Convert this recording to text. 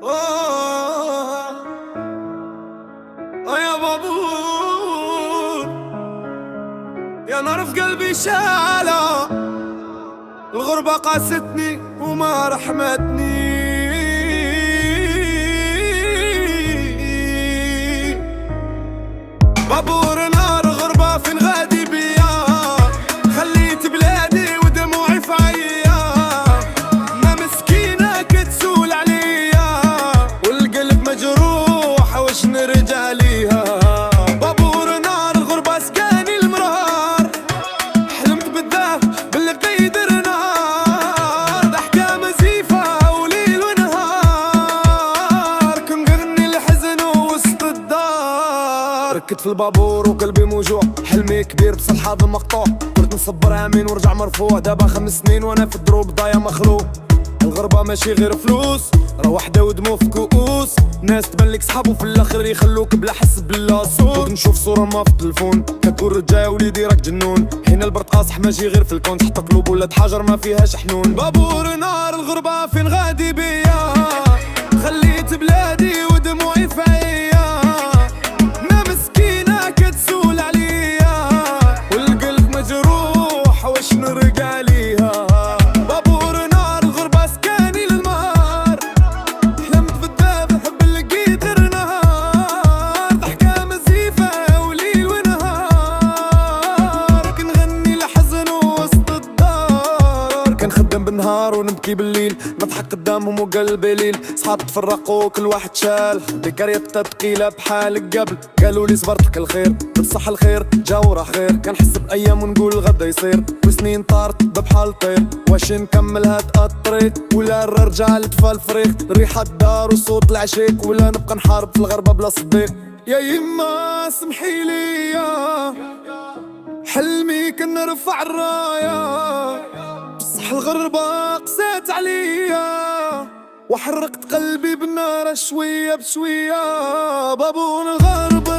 يا بابور يا نار في قلبي شالة، الغربة قاستني وما رحمتني. بابور نار غربة فين غادي بيا، خليت بلادي ودموعي في عيا، ما مسكينة كتسول عليا والقلب مجروح واش نرجع ليها. بابور نار غربة سكاني المرار، حلمت بالذهب باللي بدا يدير نار، ضحكة مزيفة وليل ونهار، كنغني الحزن وسط الدار. ركت في البابور وقلبي موجوع، حلمي كبير بس الحاضن مقطوع، قلت نصبر عامين ورجع مرفوع، دابا 5 سنين وانا في الدروب ضايع مخلوق. الغربة ماشي غير فلوس، راه وحدة ودمو في كؤوس، ناس تبانلك صحابو في الاخر يخلوك بلا حس بلا صوت. نشوف صورة ما في التلفون كتقول رجاي وليدي راك جنون، حين البرد قاصح ماشي غير في الكون، حتى قلوب ولات حجر ما فيهاش حنون. بابور نار الغربة فين غادي بيا، خليت بلادي ودموعي في عيا، ما مسكينة كتسول عليا والقلب مجروح واش نرجع ليها. بابور نار الغربة سكاني للمار، حلمت بالذهب الحب اللي لقيت غير نهار، ضحكة مزيفة وليل ونهار، كنغني الحزن وسط الدار. كنخدم بالنهار ونبكي بالليل، نضحك قدامهم وقلبي ليل، صحاب تفرقوا كل واحد شال، ذكريات تثقيلة بحالك قبل، قالوا لي صبرت لك الخير بصح الخير جا ورا خير، كنحس بايام ونقول غدا يصير، وسنين طارت بحال طير، واش نكمل هاد الطريق ولا نرجع لطفى الفريق، ريحة الدار وصوت العشيق، ولا نبقى نحارب في الغربة بلا صديق. يا يما سمحي لي حلمي كان نرفع الراية، بصح الغربة قسات عليا وحرقت قلبي بالنار شوية بشوية. بابور الغربة